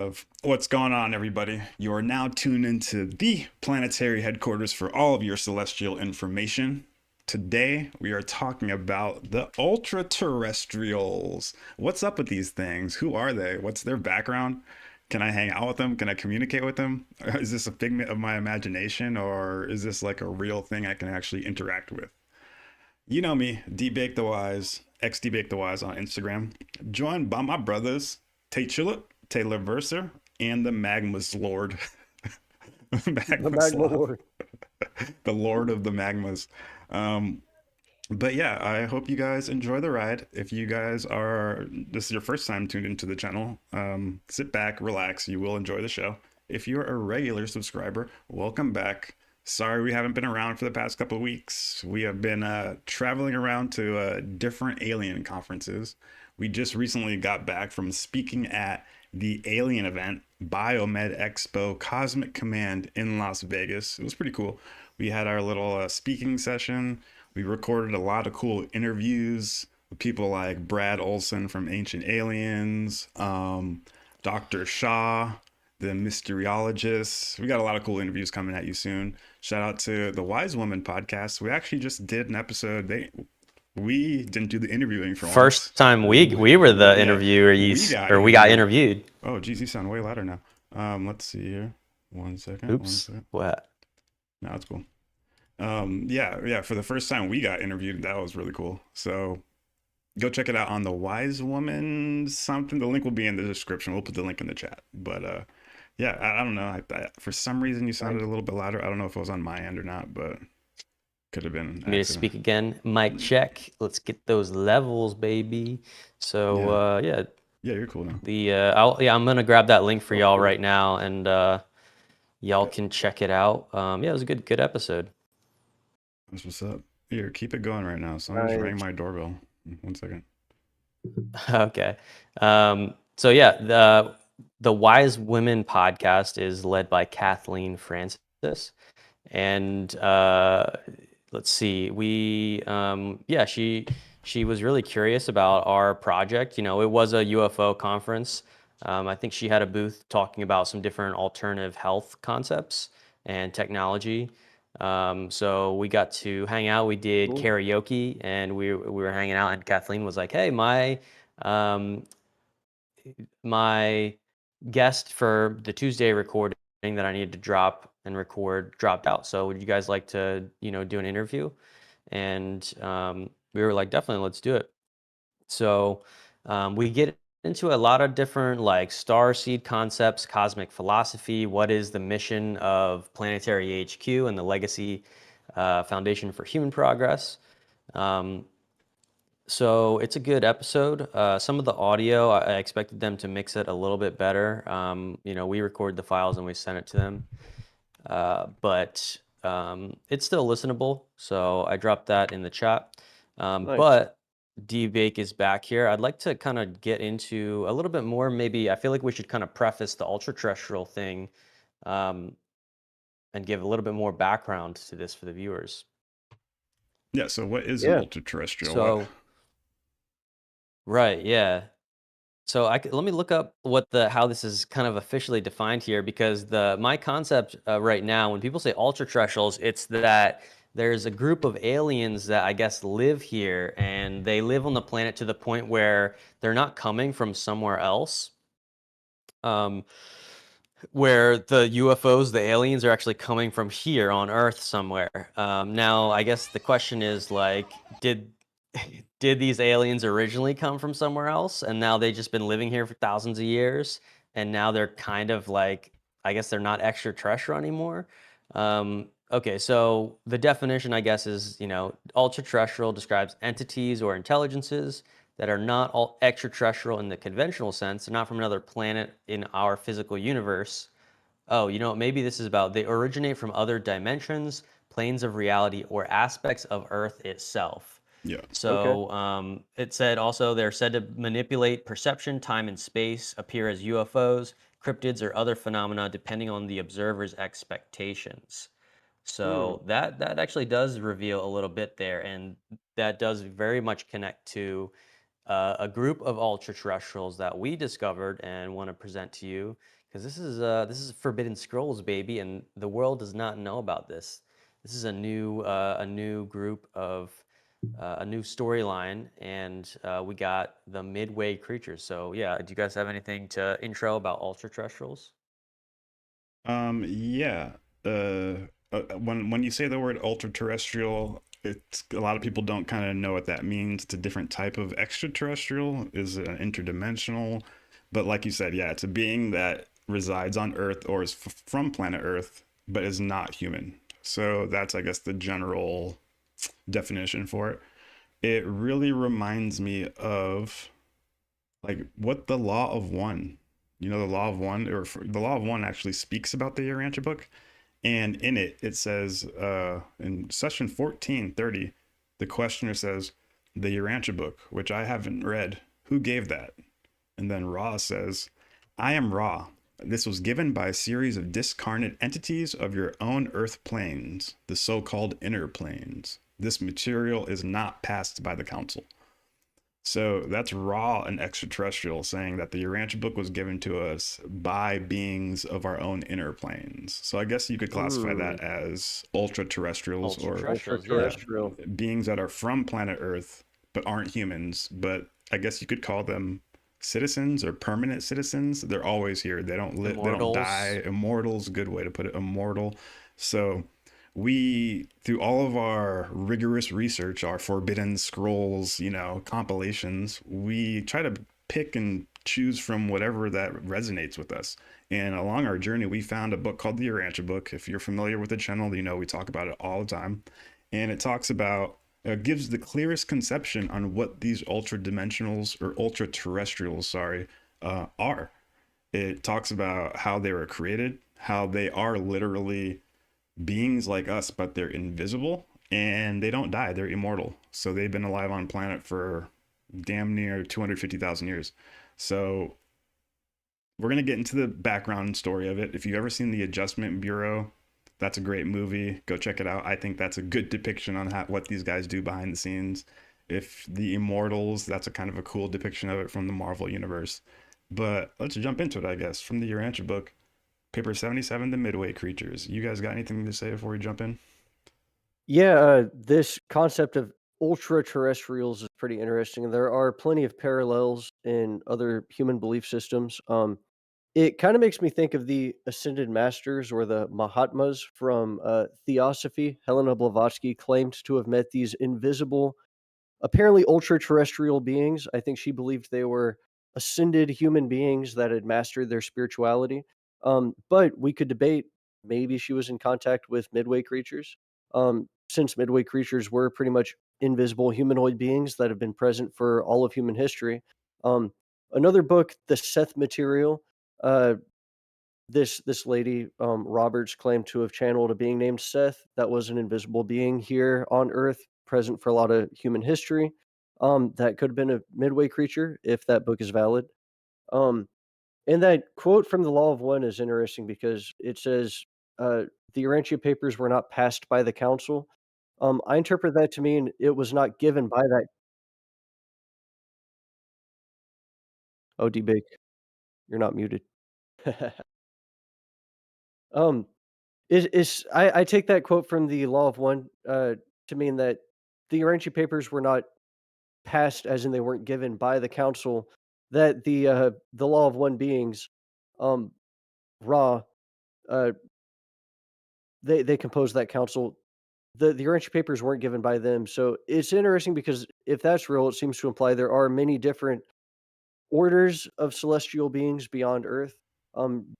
of what's going on, everybody. You are now tuned into the planetary headquarters for all of your celestial information. Today, we are talking about the Ultraterrestrials. What's up with these things? Who are they? What's their background? Can I hang out with them? Can I communicate with them? Is this a figment of my imagination, or is this like a real thing I can actually interact with? You know me, Debake the Wise, X Debake the Wise on Instagram, joined by my brothers, Tate Chillip, Taylor Verser, and the Magma's Lord. The Magma Magma Sloth, Lord. the Lord of the Magmas. Um, but yeah, I hope you guys enjoy the ride. If you guys are, this is your first time tuned into the channel, sit back, relax. You will enjoy the show. If you're a regular subscriber, welcome back. Sorry we haven't been around for the past couple of weeks. We have been traveling around to different alien conferences. We just recently got back from speaking at the alien event, Biomed Expo Cosmic Command in Las Vegas. It was pretty cool. We had our little speaking session. We recorded a lot of cool interviews with people like Brad Olson from Ancient Aliens, Dr. Shaw, the Mysteriologist. We got a lot of cool interviews coming at you soon. Shout out to the Wise Woman podcast. We actually just did an episode. We didn't do the interviewing for once. First time we were the Yeah, we interviewees, got or we got interviewed. interviewed. Oh, geez, you sound way louder now. Let's see here. One second. One Oops. second. What? No, it's cool. Yeah. For the first time we got interviewed, that was really cool. So go check it out on the Wise Woman something. The link will be in the description. We'll put the link in the chat. But yeah, I don't know. For some reason you sounded a little bit louder. I don't know if it was on my end or not, but could have been Me to speak again. Mic check. Let's get those levels, baby. So yeah, Yeah, you're cool now. I'm gonna grab that link for y'all right now, and y'all can check it out. Yeah, it was a good episode. That's what's up. Here, keep it going right now. Someone just rang my doorbell. 1 second. Okay. So yeah, the Wise Women podcast is led by Kathleen Francis, and let's see, she was really curious about our project. You know, it was a UFO conference. I think she had a booth talking about some different alternative health concepts and technology. So we got to hang out. We did karaoke, and we were hanging out. And Kathleen was like, "Hey, my guest for the Tuesday recording that I needed to drop and record dropped out. So would you guys like to, do an interview?" And we were like, "Definitely, let's do it." So we get into a lot of different like star seed concepts, cosmic philosophy. What is the mission of Planetary HQ and the Legacy Foundation for Human Progress? So it's a good episode. Some of the audio, I expected them to mix it a little bit better. We record the files and we send it to them, but it's still listenable. So I dropped that in the chat. Nice. But D-Bake is back here. I'd like to kind of get into a little bit more. Maybe I feel like we should kind of preface the ultra-terrestrial thing, and give a little bit more background to this for the viewers. Yeah, so what is an ultra-terrestrial? So, right, yeah. So let me look up how this is kind of officially defined here, because my concept right now, when people say ultra-terrestrials, it's that there's a group of aliens that I guess live here, and they live on the planet to the point where they're not coming from somewhere else. Where the UFOs, the aliens, are actually coming from here on Earth somewhere. Now, I guess the question is like, did these aliens originally come from somewhere else, and now they've just been living here for thousands of years, and now they're kind of like, I guess they're not extraterrestrial anymore? Okay, so the definition, I guess, is, ultra-terrestrial describes entities or intelligences that are not all extraterrestrial in the conventional sense. They're not from another planet in our physical universe. Oh, maybe this is about they originate from other dimensions, planes of reality, or aspects of Earth itself. Yeah. So it said also they're said to manipulate perception, time, and space, appear as UFOs, cryptids, or other phenomena depending on the observer's expectations. So that actually does reveal a little bit there, and that does very much connect to a group of ultra-terrestrials that we discovered and want to present to you, because this is Forbidden Scrolls, baby, and the world does not know about this. This is a new group of a new storyline, and we got the Midway creatures. So yeah, do you guys have anything to intro about ultra-terrestrials? Yeah. Uh, when you say the word ultra terrestrial, it's a lot of people don't kind of know what that means. It's a different type of extraterrestrial, is an interdimensional, but like you said, yeah, it's a being that resides on Earth or is from planet Earth, but is not human. So that's, I guess, the general definition for it. It really reminds me of like what the law of one, the law of one, the law of one actually speaks about the Urantia book. And in it, it says in session 1430, the questioner says, the Urantia book, which I haven't read, who gave that? And then Ra says, I am Ra. This was given by a series of discarnate entities of your own earth planes, the so-called inner planes. This material is not passed by the council. So that's Ra, an extraterrestrial, saying that the Urantia book was given to us by beings of our own inner planes. So I guess you could classify that as ultra-terrestrials or Ultra-terrestrials, yeah. Ultra-terrestrial. beings that are from planet Earth but aren't humans. But I guess you could call them citizens or permanent citizens. They're always here. They don't live. They don't Immortals. die. Immortals, good way to put it. Immortal. So we, through all of our rigorous research, our Forbidden Scrolls, compilations, we try to pick and choose from whatever that resonates with us. And along our journey, we found a book called the Urantia book. If you're familiar with the channel, we talk about it all the time. And it talks about, gives the clearest conception on what these ultra dimensionals or ultra terrestrials, are. It talks about how they were created, how they are literally beings like us, but they're invisible and they don't die. They're immortal. So they've been alive on planet for damn near 250,000 years. So we're going to get into the background story of it. If you've ever seen The Adjustment Bureau, that's a great movie. Go check it out. I think that's a good depiction on what these guys do behind the scenes. If the Immortals, that's a kind of a cool depiction of it from the Marvel universe. But let's jump into it, I guess, from the Urantia book. Paper 77, the Midway creatures. You guys got anything to say before we jump in? Yeah, this concept of ultra-terrestrials is pretty interesting, and there are plenty of parallels in other human belief systems. It kind of makes me think of the Ascended Masters or the Mahatmas from Theosophy. Helena Blavatsky claimed to have met these invisible, apparently ultra-terrestrial beings. I think she believed they were ascended human beings that had mastered their spirituality. But we could debate maybe she was in contact with Midway creatures, since Midway creatures were pretty much invisible humanoid beings that have been present for all of human history. Um, Another book, The Seth Material. Uh, this lady Roberts claimed to have channeled a being named Seth that was an invisible being here on Earth, present for a lot of human history. That could have been a Midway creature if that book is valid. Um, and that quote from the Law of One is interesting because it says the Urantia papers were not passed by the council. I interpret that to mean it was not given by that. Oh, D-Bake, you're not muted. um, I take that quote from the Law of One to mean that the Urantia papers were not passed, as in they weren't given by the council. That the Law of One beings, um, Ra, uh, they composed that council. The Urantia papers weren't given by them, so it's interesting because if that's real, it seems to imply there are many different orders of celestial beings beyond Earth,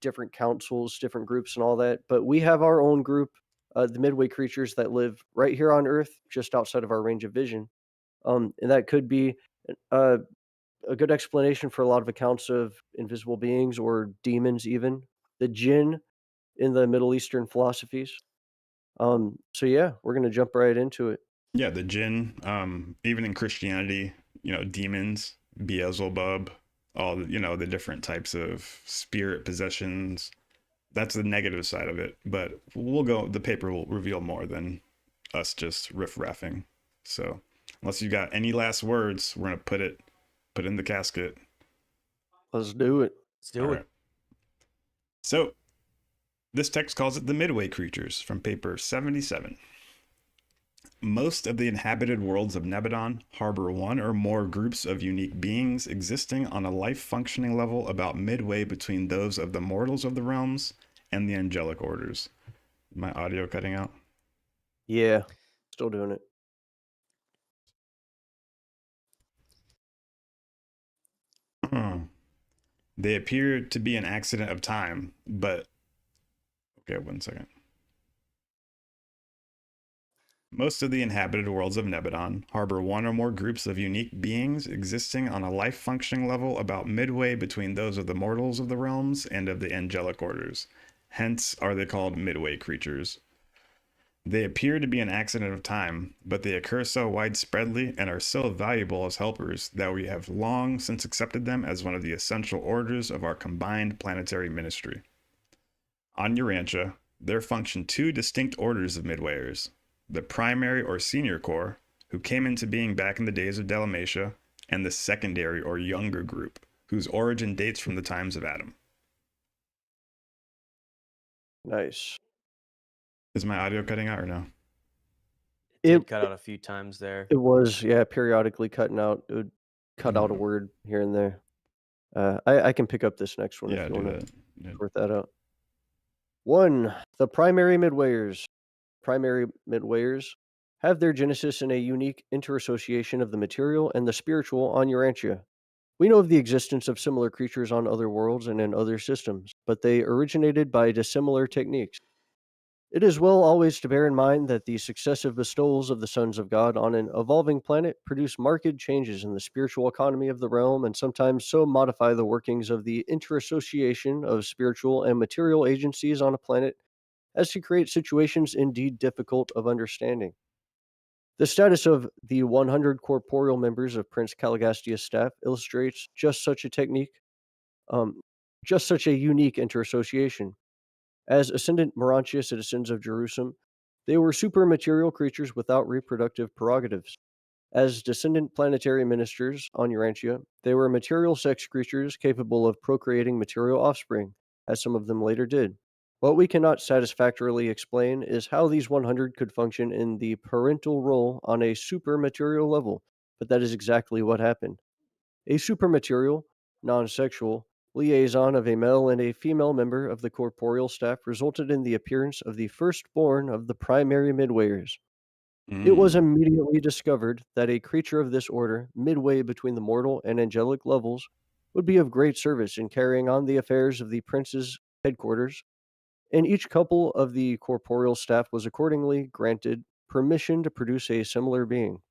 different councils, different groups, and all that. But we have our own group, the Midway creatures that live right here on Earth, just outside of our range of vision. And that could be uh, a good explanation for a lot of accounts of invisible beings or demons, even the jinn in the Middle Eastern philosophies. So yeah, we're gonna jump right into it. Yeah, the jinn, even in Christianity, demons, Beelzebub, all the different types of spirit possessions. That's the negative side of it. But the paper will reveal more than us just riff-raffing. So unless you got any last words, we're gonna put it put in the casket. Let's do it. Let's do All it. right. So this text calls it the Midway creatures from paper 77. Most of the inhabited worlds of Nebadon harbor one or more groups of unique beings existing on a life functioning level about midway between those of the mortals of the realms and the angelic orders. My audio cutting out? Yeah, still doing it. They appear to be an accident of time, but okay, 1 second. Most of the inhabited worlds of Nebadon harbor one or more groups of unique beings existing on a life functioning level about midway between those of the mortals of the realms and of the angelic orders. Hence are they called midway creatures. They appear to be an accident of time, but they occur so widespreadly and are so valuable as helpers that we have long since accepted them as one of the essential orders of our combined planetary ministry. On Urantia, there function two distinct orders of midwayers: the primary or senior corps, who came into being back in the days of Dalmatia, and the secondary or younger group, whose origin dates from the times of Adam. Nice. Is my audio cutting out or no? It It did cut out a few times there. it was, yeah, periodically cutting out. It would cut out a Mhm. word here and there. I can pick up this next one Yeah, if you do want that. to Yeah. sort that out. 1. The primary midwayers. Primary midwayers have their genesis in a unique interassociation of the material and the spiritual on Urantia. We know of the existence of similar creatures on other worlds and in other systems, but they originated by dissimilar techniques. It is well always to bear in mind that the successive bestowals of the sons of God on an evolving planet produce marked changes in the spiritual economy of the realm and sometimes so modify the workings of the interassociation of spiritual and material agencies on a planet as to create situations indeed difficult of understanding. The status of the 100 corporeal members of Prince Caligastia's staff illustrates just such a technique, um, just such a unique interassociation. As ascendant Morantia citizens of Jerusalem, they were supermaterial creatures without reproductive prerogatives. As descendant planetary ministers on Urantia, they were material sex creatures capable of procreating material offspring, as some of them later did. What we cannot satisfactorily explain is how these 100 could function in the parental role on a supermaterial level, but that is exactly what happened. A supermaterial, non sexual, liaison of a male and a female member of the corporeal staff resulted in the appearance of the firstborn of the primary midwayers. It was Mm. immediately discovered that a creature of this order, midway between the mortal and angelic levels, would be of great service in carrying on the affairs of the prince's headquarters, and each couple of the corporeal staff was accordingly granted permission to produce a similar being.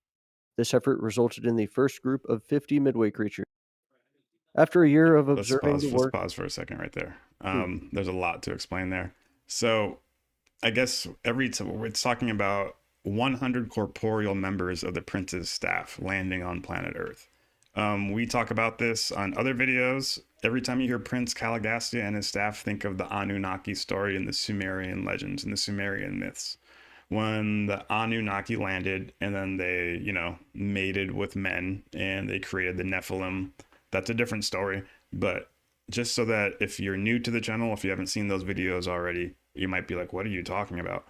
This effort resulted in the first group of 50 midway creatures. After a year of Let's observing the pause. Let's work, pause for a second right there. Hmm. There's a lot to explain there. So I guess it's talking about 100 corporeal members of the prince's staff landing on planet Earth. We talk about this on other videos. Every time you hear Prince Caligastia and his staff, think of the Anunnaki story in the Sumerian legends and the Sumerian myths. When the Anunnaki landed and then they, mated with men and they created the Nephilim. That's a different story. But just so that if you're new to the channel, if you haven't seen those videos already, you might be like, what are you talking about?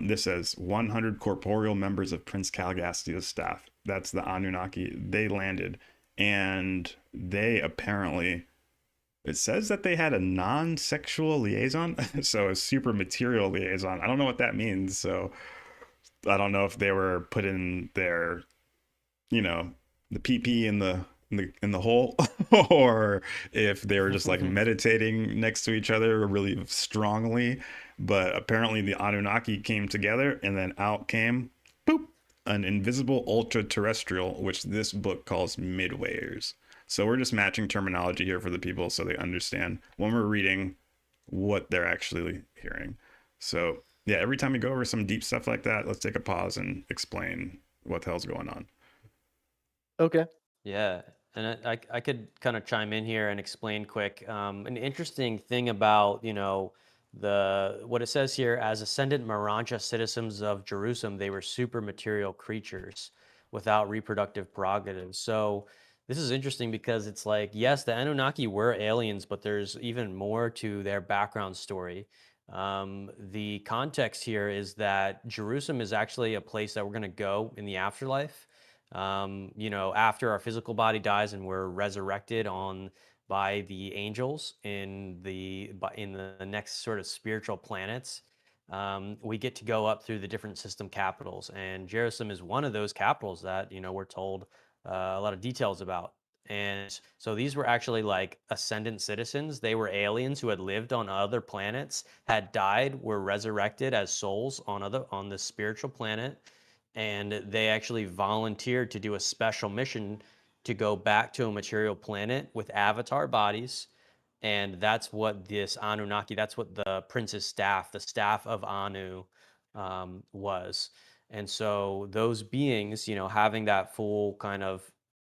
This says 100 corporeal members of Prince Caligastia's staff. That's the Anunnaki. They landed and they apparently, it says that they had a non-sexual liaison. So a super material liaison. I don't know what that means. So I don't know if they were put in their, the PP in the hole, or if they were just like meditating next to each other really strongly. But apparently the Anunnaki came together and then out came, boop, an invisible ultra-terrestrial, which this book calls midwayers. So we're just matching terminology here for the people so they understand when we're reading what they're actually hearing. So yeah, every time we go over some deep stuff like that, let's take a pause and explain what the hell's going on. okay. Yeah, and I could kind of chime in here and explain quick. An interesting thing about, what it says here: as ascendant Maranja citizens of Jerusalem, they were super material creatures without reproductive prerogatives. So This is interesting because it's like, yes, the Anunnaki were aliens, but there's even more to their background story. The context here is that Jerusalem is actually a place that we're going to go in the afterlife. After our physical body dies and we're resurrected on by the angels in the next sort of spiritual planets. We get to go up through the different system capitals, and Jerusalem is one of those capitals that we're told a lot of details about. And so these were actually like ascendant citizens. They were aliens who had lived on other planets, had died, were resurrected as souls on the spiritual planet, and they actually volunteered to do a special mission to go back to a material planet with avatar bodies. And that's what this Anunnaki, that's what the prince's staff, the staff of Anu, was. And so those beings, having that full kind of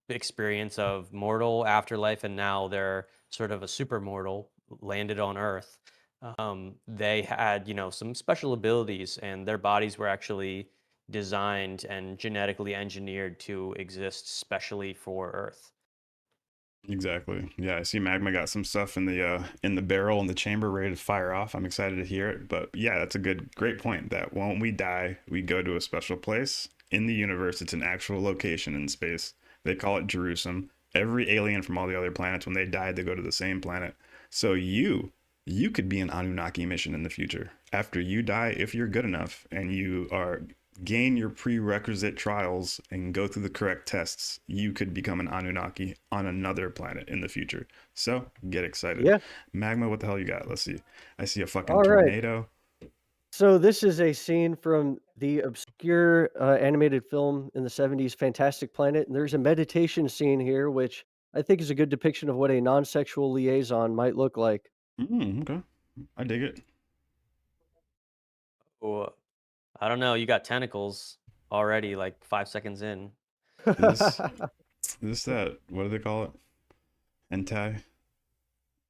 experience of mortal afterlife, and now they're sort of a super mortal landed on Earth. They had, some special abilities, and their bodies were actually designed and genetically engineered to exist specially for Earth. Exactly. Yeah, I see Magma got some stuff in the barrel in the chamber ready to fire off. I'm excited to hear it. But yeah, that's a great point. That when we die, we go to a special place in the universe. It's an actual location in space. They call it Jerusalem. Every alien from all the other planets, when they die, they go to the same planet. So you could be an Anunnaki mission in the future. After you die, if you're good enough and you are gain your prerequisite trials and go through the correct tests, you could become an Anunnaki on another planet in the future. So get excited. Yeah. Magma, what the hell you got? Let's see. I see a fucking All right. tornado. So this is a scene from the obscure animated film in the 70s, Fantastic Planet. And there's a meditation scene here, which I think is a good depiction of what a non-sexual liaison might look like. Okay. I dig it. Well, I don't know. You got tentacles already, like 5 seconds in. Is this that, what do they call it? Hentai?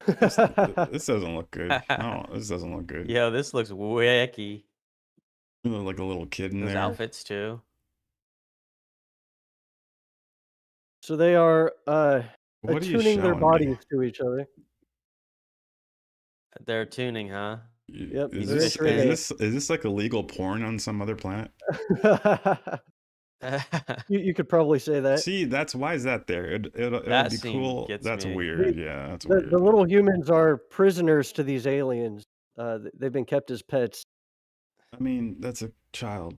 This doesn't look good. No, this doesn't look good. Yo, this looks wacky. You look like a little kid in Those there. outfits too. So they are What are you attuning their showing bodies me? to each other. They're tuning, huh? Yep, Is they're this entering is this like illegal porn on some other planet? You could probably say that. See, why is that there? It'll That be scene cool. gets That's me. weird. Yeah, that's The weird. little humans are prisoners to these aliens. They've been kept as pets. I mean, that's a child.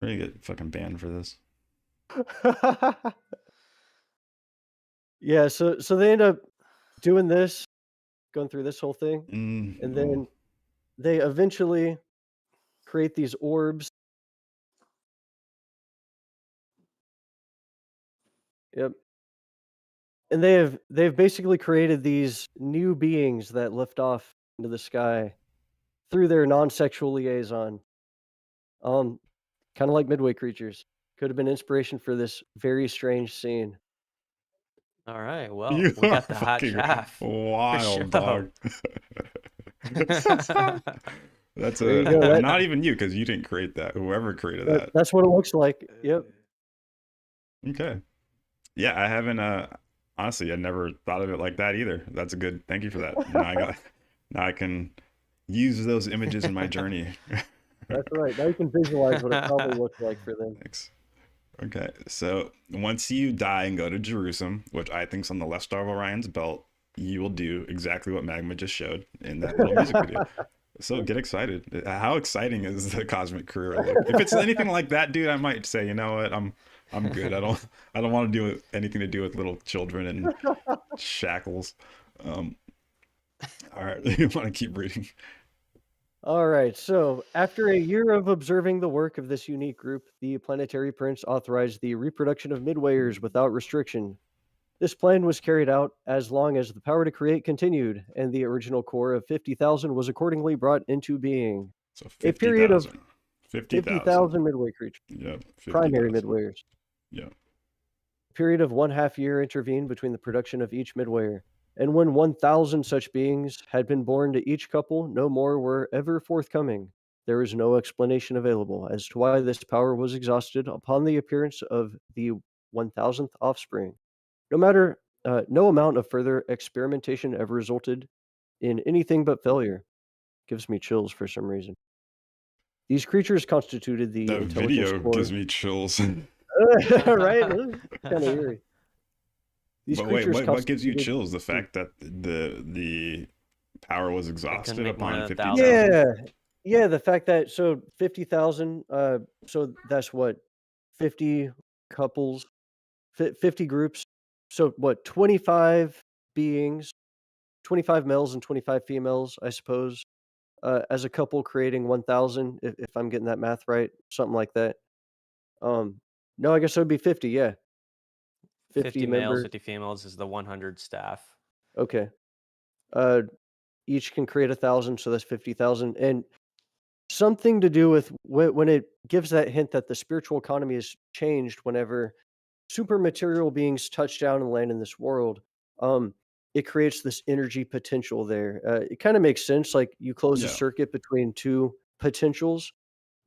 We're gonna get fucking banned for this. Yeah, so they end up doing this, going through this whole thing, and Oh. then they eventually create these orbs. Yep. And they've basically created these new beings that lift off into the sky through their non-sexual liaison. Kind of like Midway creatures. Could have been inspiration for this very strange scene. All right. Well, You we are got the hot fucking chaff. wild, dog. That's There you go. not even you, because you didn't create that. Whoever created that. That's what it looks like. Yep. Okay. Yeah, I haven't honestly I never thought of it like that either. That's a good, thank you for that. Now I can use those images in my journey. That's right. Now you can visualize what it probably looked like for them. Thanks. Okay, so once you die and go to Jerusalem, which I think's on the left star of Orion's belt, you will do exactly what Magma just showed in that little music video. So get excited. How exciting is the cosmic career look? If it's anything like that, dude, I might say, you know what, I'm good. I don't want to do anything to do with little children and shackles. All right, you want to keep reading? All right. So, after a year of observing the work of this unique group, the Planetary Prince authorized the reproduction of midwayers without restriction. This plan was carried out as long as the power to create continued, and the original core of 50,000 was accordingly brought into being. So A period of 50,000. 50,000 midway creatures, Yep. 50, primary midwayers. Yep. A period of 1/2 year intervened between the production of each midwayer. And when 1,000 such beings had been born to each couple, no more were ever forthcoming. there is no explanation available as to why this power was exhausted upon the appearance of the 1000th offspring. No amount of further experimentation ever resulted in anything but failure. Gives me chills for some reason. These creatures constituted the That intelligence video core. gives me chills. Right? Kind of eerie. These But wait, creatures what gives you constituted. chills? The fact that the power was exhausted make more upon than 50,000? 1,000. Yeah, yeah. The fact that 50,000. So that's what 50 couples, 50 groups. So what 25 beings, 25 males and 25 females, I suppose, as a couple creating 1,000. If I'm getting that math right, something like that. No, I guess it would be 50. Yeah, 50 males, member. 50 females is the 100 staff. Okay. Uh, each can create 1,000, so that's 50,000. And something to do with when it gives that hint that the spiritual economy has changed whenever super material beings touch down and land in this world. Um, it creates this energy potential there. It kind of makes sense. Like you close a Yeah. circuit between two potentials,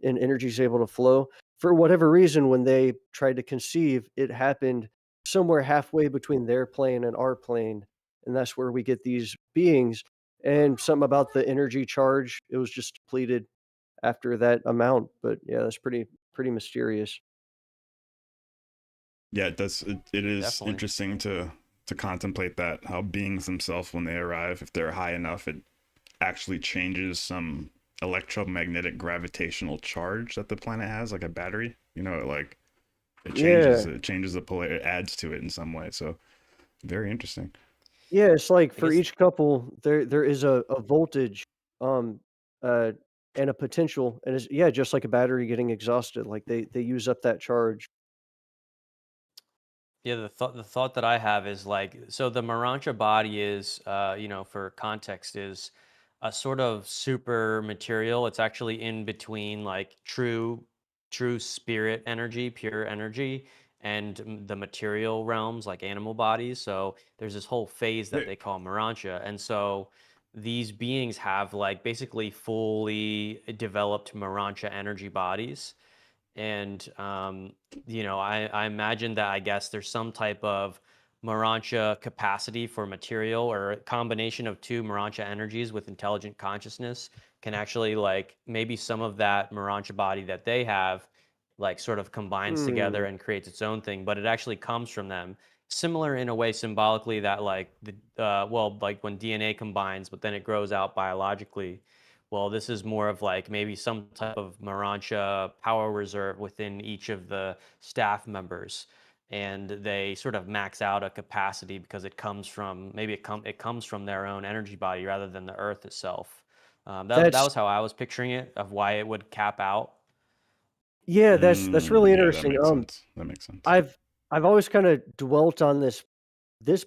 and energy is able to flow. For whatever reason, when they tried to conceive, it happened somewhere halfway between their plane and our plane, and that's where we get these beings. And something about the energy charge, it was just depleted after that amount. But yeah, that's pretty mysterious. Yeah, it is Definitely. interesting to contemplate that, how beings themselves, when they arrive, if they're high enough, it actually changes some electromagnetic gravitational charge that the planet has, like a battery. You know, like it changes the polar, it adds to it in some way. So very interesting. Yeah, it's like for guess- each couple, there is a voltage, um, uh, and a potential, and it's yeah, just like a battery getting exhausted. Like they use up that charge. Yeah, the thought that I have is like, so the Morantia body is, for context, is a sort of super material. It's actually in between like true spirit energy, pure energy, and the material realms like animal bodies. So there's this whole phase that they call Morantia, and so these beings have like basically fully developed Morantia energy bodies. And I imagine that I guess there's some type of Morantia capacity for material, or a combination of two Morantia energies with intelligent consciousness can actually, like, maybe some of that Morantia body that they have like sort of combines together Hmm. and creates its own thing, but it actually comes from them. Similar in a way symbolically that like like when DNA combines but then it grows out biologically. Well, this is more of like maybe some type of Morantia power reserve within each of the staff members, and they sort of max out a capacity because it comes from, maybe it comes from their own energy body rather than the Earth itself. That That's was how I was picturing it, of why it would cap out. yeah, that's really Yeah, that interesting. makes sense. That makes sense. I've always kind of dwelt on this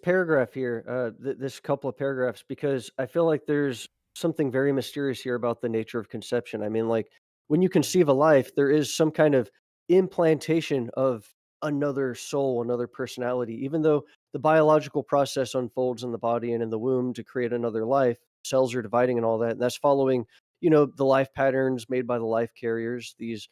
paragraph here, this couple of paragraphs, because I feel like there's something very mysterious here about the nature of conception. I mean, like when you conceive a life, there is some kind of implantation of another soul, another personality, even though the biological process unfolds in the body and in the womb to create another life. Cells are dividing and all that. And that's following, the life patterns made by the life carriers, these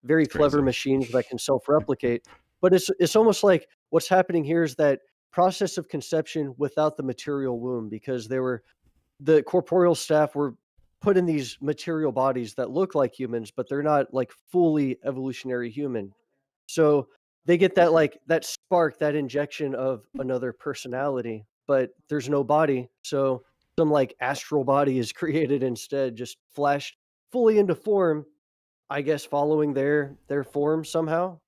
very It's clever crazy. machines that can self-replicate. But it's almost like what's happening here is that process of conception without the material womb, because the corporeal staff were put in these material bodies that look like humans, but they're not like fully evolutionary human. So they get that, like that spark, that injection of another personality, but there's no body. So some like astral body is created instead, just flashed fully into form, I guess, following their form somehow,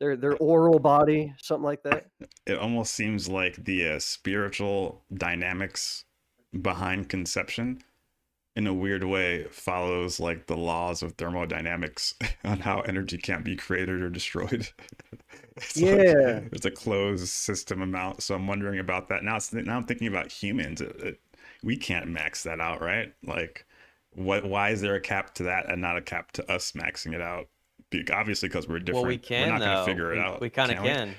their oral body, something like that. It almost seems like the spiritual dynamics behind conception, in a weird way, follows like the laws of thermodynamics on how energy can't be created or destroyed. It's like Yeah. it's a closed system amount. So I'm wondering about that now. Now I'm thinking about humans. We can't max that out, right? Like, why is there a cap to that and not a cap to us maxing it out? Obviously, because we're different. Well, we We're can not going to though. figure it out, We kind of can we? can,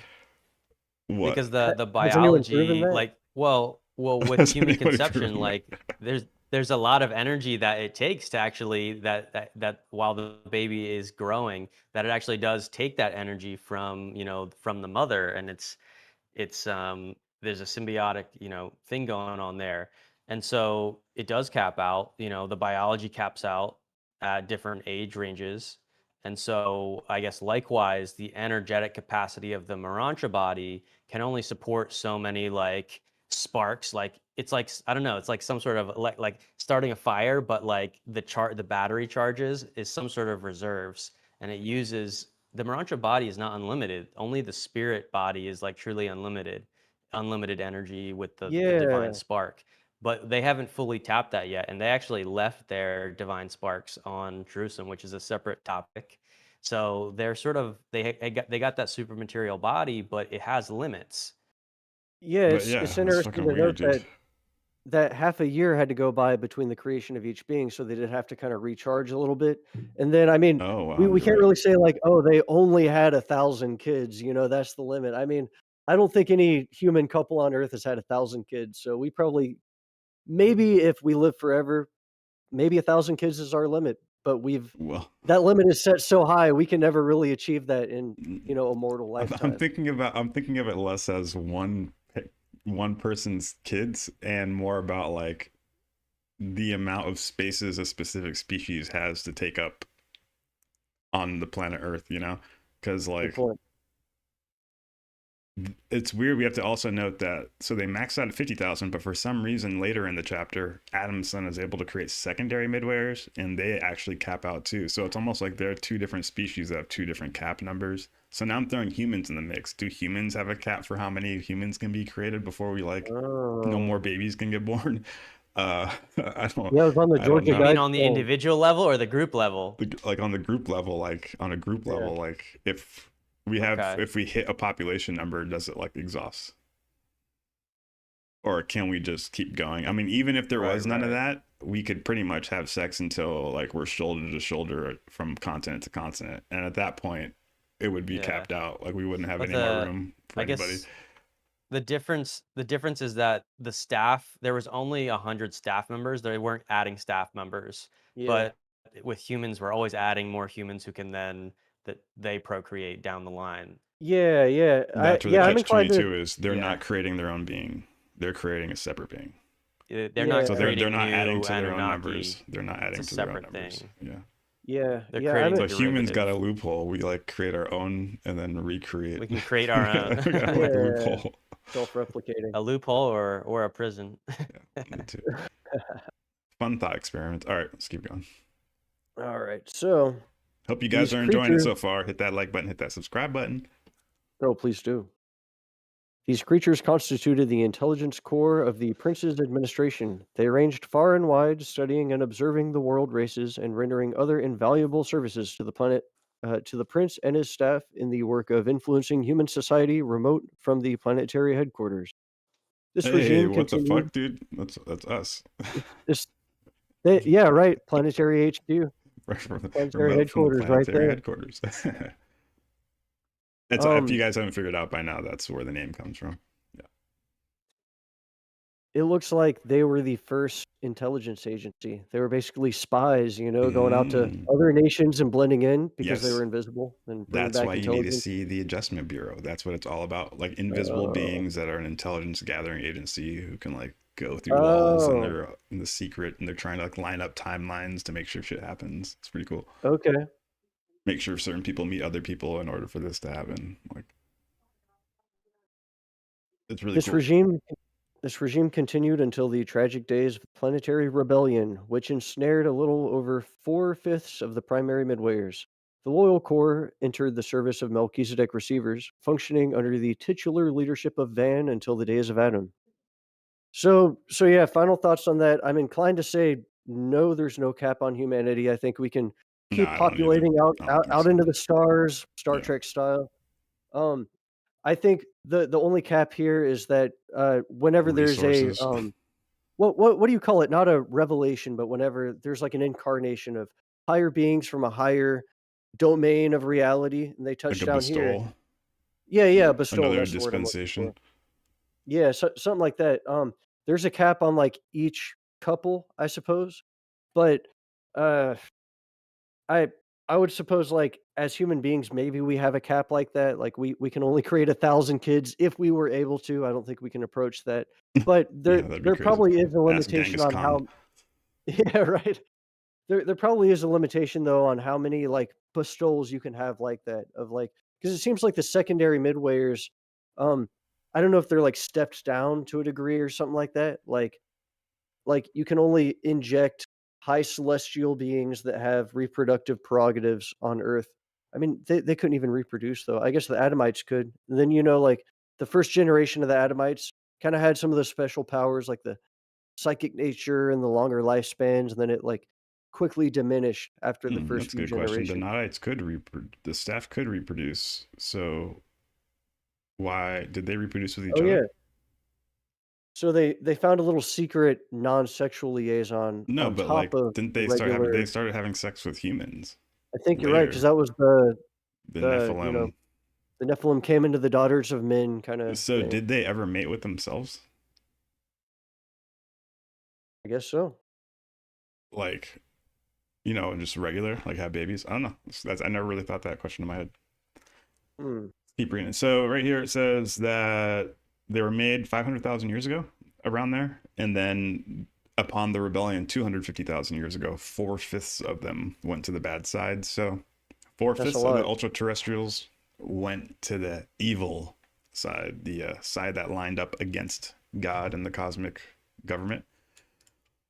What? because the Has anyone proven biology, that? like, well with Has human anybody conception, proven that? like there's there's a lot of energy that it takes to actually that while the baby is growing, that it actually does take that energy from, from the mother, and it's there's a symbiotic, thing going on there. And so it does cap out, the biology caps out at different age ranges. And so I guess likewise, the energetic capacity of the Morantia body can only support so many like sparks. Like it's like I don't know, it's like some sort of like starting a fire, but like the battery charges is some sort of reserves, and it uses the Morantia body is not unlimited. Only the spirit body is like truly unlimited energy with the divine Yeah. spark. But they haven't fully tapped that yet, and they actually left their divine sparks on Jerusalem, which is a separate topic. So they're sort of they got that super material body, but it has limits. Yeah, But it's yeah, it's interesting fucking to weird, note dude. that half a year had to go by between the creation of each being, so they did have to kind of recharge a little bit. And then, I mean, Oh wow, we you're can't right. really say like, oh, they only had 1,000 kids. That's the limit. I mean, I don't think any human couple on Earth has had 1,000 kids. So we probably, maybe if we live forever, maybe 1,000 kids is our limit. But Well, that limit is set so high, we can never really achieve that in a mortal I'm lifetime. thinking of it less as one person's kids and more about like the amount of spaces a specific species has to take up on the planet Earth, because Good like point. it's weird. We have to also note that so they maxed out at 50,000, but for some reason later in the chapter, Adam's son is able to create secondary midwayers, and they actually cap out too. So it's almost like there are two different species that have two different cap numbers. So now I'm throwing humans in the mix. Do humans have a cap for how many humans can be created before we like no Oh, more babies can get born? I don't yeah, it was on the I don't Georgia You mean know. on the Guidestones. individual level or the group level? Like on the group level, like on a group Yeah. level, like Okay. if we hit a population number, does it like exhaust? Or can we just keep going? I mean, even if there Right, was none of right. that, we could pretty much have sex until like we're shoulder to shoulder from continent to continent. And at that point, it would be Yeah. capped out. Like we wouldn't have But any more room for I anybody. guess the difference is that the staff, there was only 100 staff members. They weren't adding staff members. Yeah. But with humans, we're always adding more humans who can then that they procreate down the line. Yeah, yeah. That's where the Yeah, I'm catch inclined to 22 is. They're Yeah. not creating their own being. They're creating a separate being. They're not So yeah. they're creating not adding new to their own Anunnaki. numbers. They're not It's adding a to their own separate numbers. thing. Yeah. Yeah, They're yeah, I'm creating So a humans got a derivative. loophole. We like create our own and then recreate. We can create our own. We got like a yeah, loophole. self-replicating. A loophole or a prison. Yeah, me too. Fun thought experiment. All right, let's keep going. All right. So, Hope you guys these are enjoying it creatures so far. Hit that like button, hit that subscribe button. oh, please do. These creatures constituted the intelligence core of the prince's administration. They ranged far and wide, studying and observing the world races and rendering other invaluable services to the planet, to the prince and his staff in the work of influencing human society remote from the planetary headquarters. This Hey, regime what the continued. fuck, dude? That's us. This, yeah, right. Planetary HQ, Right from planetary remote from the headquarters, right planetary there. headquarters. It's if you Um, guys haven't figured out by now, that's where the name comes from. Yeah. it looks like they were the first intelligence agency. They were basically spies, going out to Mm, other nations and blending in because they were yes. invisible and bringing That's back why you need to intelligence. see the Adjustment Bureau. That's what it's all about. Like invisible Oh, beings that are an intelligence gathering agency who can like go through walls and oh, they're in the secret and they're trying to like line up timelines to make sure shit happens. It's pretty cool. okay. Make sure certain people meet other people in order for this to happen. Like it's really This cool. regime, this regime continued until the tragic days of planetary rebellion, which ensnared a little over 4/5 of the primary midwayers. The loyal corps entered the service of Melchizedek receivers, functioning under the titular leadership of Van until the days of Adam. So yeah, final thoughts on that. I'm inclined to say no, there's no cap on humanity. I think we can No, keep I don't either. populating out I don't out, think out so. into the stars, Star Yeah. Trek style. Um, I think the only cap here is that whenever there's a Resources. what do you call it? Not a revelation, but whenever there's like an incarnation of higher beings from a higher domain of reality, and they touch Like a down here. bestowal. Yeah, yeah, bestowal. Another That's the word I'm looking dispensation. for. Yeah, something like that. There's a cap on like each couple, I suppose. But uh, I I would suppose, like, as human beings, maybe we have a cap like that. Like, we can only create 1,000 kids if we were able to. I don't think we can approach that. But Yeah, that'd be there crazy. probably is a Ask limitation Genghis on Khan. how. Yeah, right. There probably is a limitation though on how many like pistols you can have like that of like because it seems like the secondary midwayers, um, I don't know if they're like stepped down to a degree or something like that. Like you can only inject high celestial beings that have reproductive prerogatives on Earth. I mean, they couldn't even reproduce though. I guess the Adamites could. And then like the first generation of the Adamites kind of had some of the special powers, like the psychic nature and the longer lifespans, and then it like quickly diminished after the first That's a few good question. The generations. Nodites could the staff could reproduce. So why did they reproduce with each Oh other? yeah. So they found a little secret non-sexual liaison No, on but top like, of didn't the they regular. started having sex with humans I think you're right because later? that was The the Nephilim. the Nephilim came into the daughters of men kind of So thing. did they ever mate with themselves? I guess so. Like, just regular, like have babies? I don't know. I never really thought that question in my head. Hmm. Keep reading. So right here it says that they were made 500,000 years ago, around there, and then upon the rebellion 250,000 years ago, 4/5 of them went to the bad side. So four That's a fifths of the lot. ultra-terrestrials went to the evil side, the side that lined up against God and the cosmic government.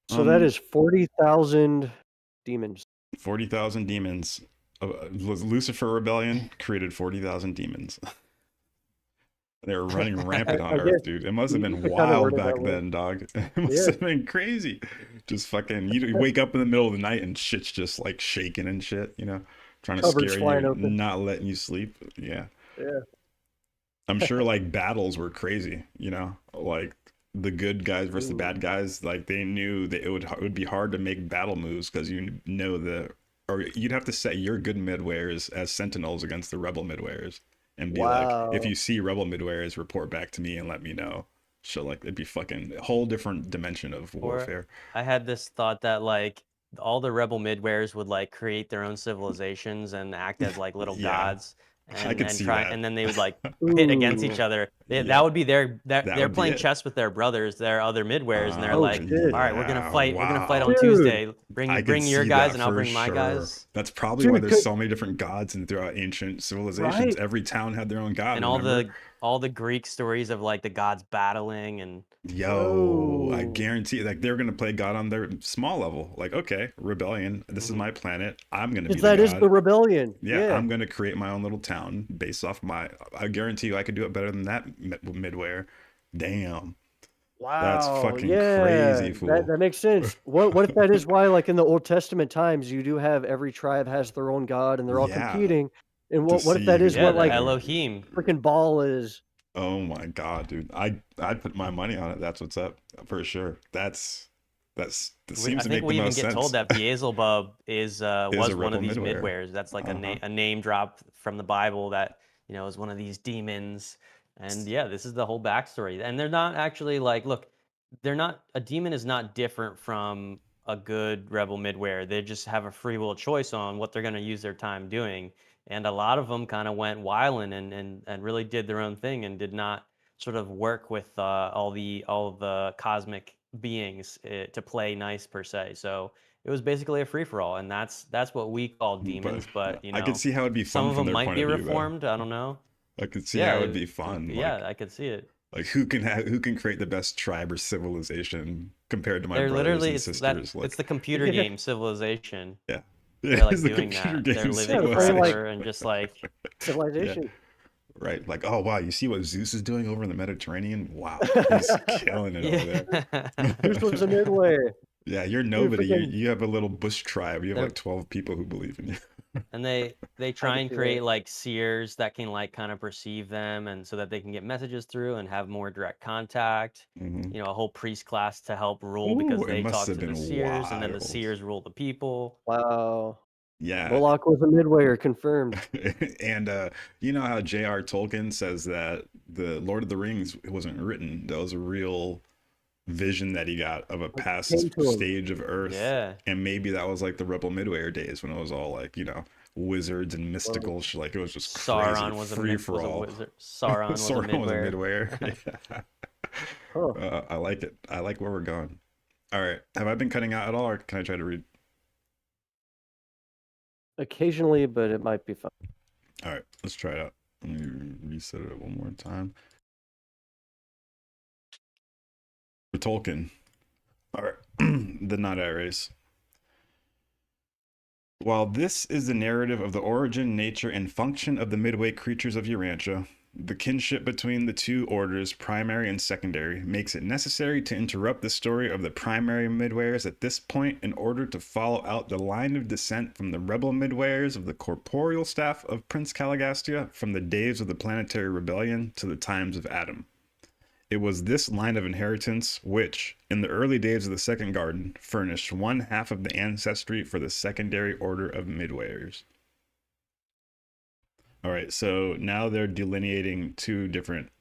So that is 40,000 demons. 40,000 demons. Lucifer rebellion created 40,000 demons. They were running rampant on I guess Earth, dude. It must have you been could kind of word wild it that back way. then, dog. It must Yeah. have been crazy. Just fucking, you wake up in the middle of the night and shit's just like shaking and shit, trying to Cupboards scare flying you, open. not letting you sleep. Yeah. Yeah. I'm sure like battles were crazy, like the good guys versus the Ooh. bad guys. Like they knew that it would be hard to make battle moves because or you'd have to set your good midwayers as sentinels against the rebel midwayers and be like, if Wow. you see rebel midwayers, report back to me and let me know. So like it'd be fucking a whole different dimension of Or warfare. I had this thought that like all the rebel midwares would like create their own civilizations and act as like little Yeah, gods I could and see try that. and then they would like pit against each Ooh. other. That Yep, would be that they're would be playing it. chess with their brothers, their other midwares, and they're Oh like, shit. all right, Yeah, we're gonna fight wow. on Dude. Tuesday. I could Bring your see guys that and I'll for bring my sure. guys. That's probably why Dude, there's could so many different gods and throughout ancient civilizations. right? Every town had their own god, And remember? all the Greek stories of like the gods battling and Yo, I Whoa. guarantee like they're gonna play God on their small level. Like, okay, rebellion, this is Mhm. my planet. I'm gonna be Because the that is the god. rebellion. Yeah, Yeah. I'm gonna create my own little town based off I guarantee you I could do it better than that midware. Damn. That's Wow. fucking Yeah. crazy, That fool. that makes sense. What if that is why, like in the Old Testament times, you do have every tribe has their own god and they're all Yeah, competing. And to what if see that is who's yeah, what the like better. Elohim. freaking Baal is? Oh my god, dude. I'd put my money on it. That's what's up for sure. That I seems to think make the we even most get told sense. that Beelzebub is Is a was one of rebel these midwear. midwares. That's like Uh-huh. a name drop from the Bible that is one of these demons. And yeah, this is the whole backstory. And they're not actually like, look, they're not a demon is not different from a good rebel midwear. They just have a free will choice on what they're going to use their time doing. And a lot of them kind of went wilding and really did their own thing and did not sort of work with all the cosmic beings to play nice per se. So it was basically a free for all, and that's what we call But demons. But I could see how it'd be some fun of from them their might point be of view though. reformed. I don't know. I could see Yeah, how it'd be fun. yeah, I could see it. Like who can create the best tribe or civilization compared to my They're brothers literally and sisters? it's Like, the computer Yeah. game Civilization. yeah. They're It's like the doing computer that. They're game Yeah, living they're playing like civilization. forever and just like Yeah. civilization. Right. Like, oh wow, you see what Zeus is doing over in the Mediterranean? Wow, he's killing it over yeah. there. Zeus was a midway. Yeah, you're Dude, nobody. freaking You have a little bush tribe. You have They're like 12 people who believe in you. and they I try can and see that. create like seers that can like kind of perceive them and so that they can get messages through and have more direct contact. Hmm. A whole priest class to help rule Ooh, because it they must talk have to the been seers and then the wild. seers rule the people. Wow. Yeah. Moloch was a midwayer, confirmed. And you know how J.R. Tolkien says that the Lord of the Rings wasn't written. That was a real vision that he got of a past came to him. stage of Earth. Yeah. And maybe that was like the Rebel Midwayer days when it was all like, wizards and mystical shit. Like it was just Sauron crazy, was free for was a all. wizard. Sauron was a Sauron was a midwayer. midwayer. Huh. I like it. I like where we're going. All right. Have I been cutting out at all, or can I try to read? Occasionally, but it might be fine. All right. Let's try it out. Let me reset it one more time. For Tolkien. All right. The Night Race. While this is the narrative of the origin, nature, and function of the Midway creatures of Urantia, the kinship between the two orders, primary and secondary, makes it necessary to interrupt the story of the primary Midwayers at this point in order to follow out the line of descent from the rebel Midwayers of the corporeal staff of Prince Caligastia from the days of the Planetary Rebellion to the times of Adam. It was this line of inheritance which, in the early days of the Second Garden, furnished one half of the ancestry for the secondary order of Midwayers. All right, so now they're delineating two different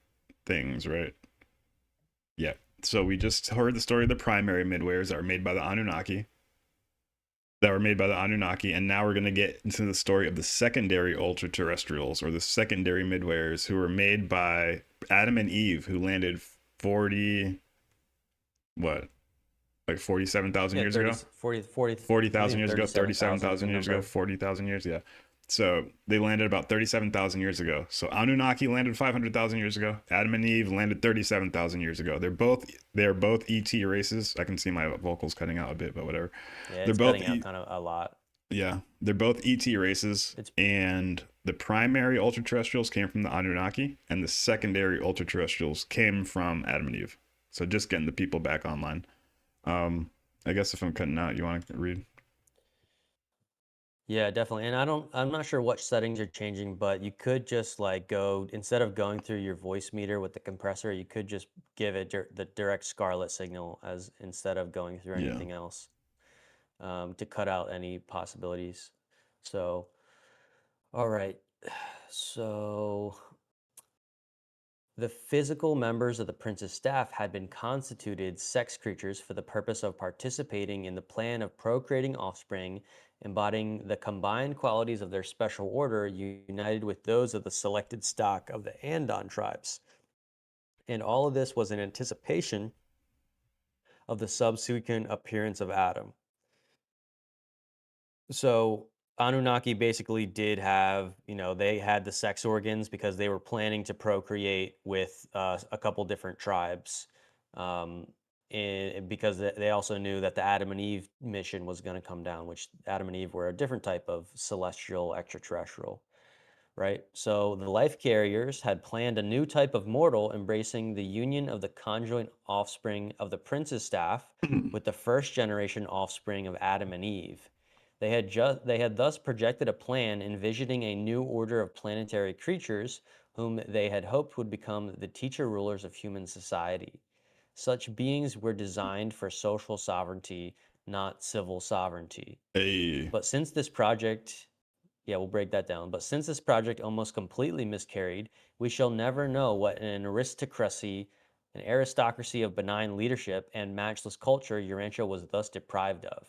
things, right? Yeah. So we just heard the story of the primary Midwayers that were made by the Anunnaki. And now we're going to get into the story of the secondary Ultraterrestrials, or the secondary Midwayers, who were made by Adam and Eve, who landed 47,000 years ago? 40,000 years ago, 37,000 years ago, 40,000 years, yeah. So they landed about 37,000 years ago. So Anunnaki landed 500,000 years ago. Adam and Eve landed 37,000 years ago. They're both ET races. I can see my vocals cutting out a bit, but whatever. Yeah, They're it's both cutting out kind of a lot. Yeah, they're both ET races, and the primary Ultraterrestrials came from the Anunnaki, and the secondary Ultraterrestrials came from Adam and Eve. So just getting the people back online. I guess if I'm cutting out, you want to read? Yeah, definitely. And I'm not sure what settings you're changing, but you could just like go, instead of going through your voice meter with the compressor, you could just give it the direct Scarlet signal as instead of going through Yeah. anything else, to cut out any possibilities. So, all right. So the physical members of the prince's staff had been constituted sex creatures for the purpose of participating in the plan of procreating offspring, embodying the combined qualities of their special order, united with those of the selected stock of the Andon tribes. And all of this was in anticipation of the subsequent appearance of Adam. So Anunnaki basically did have, they had the sex organs because they were planning to procreate with a couple different tribes. Because they also knew that the Adam and Eve mission was going to come down, which Adam and Eve were a different type of celestial extraterrestrial, right? So the life carriers had planned a new type of mortal, embracing the union of the conjoint offspring of the prince's staff with the first generation offspring of Adam and Eve. They had thus projected a plan envisioning a new order of planetary creatures whom they had hoped would become the teacher rulers of human society. Such beings were designed for social sovereignty, not civil sovereignty. Hey. But since this project, we'll break that down. But since this project almost completely miscarried, we shall never know what an aristocracy of benign leadership and matchless culture Urantia was thus deprived of.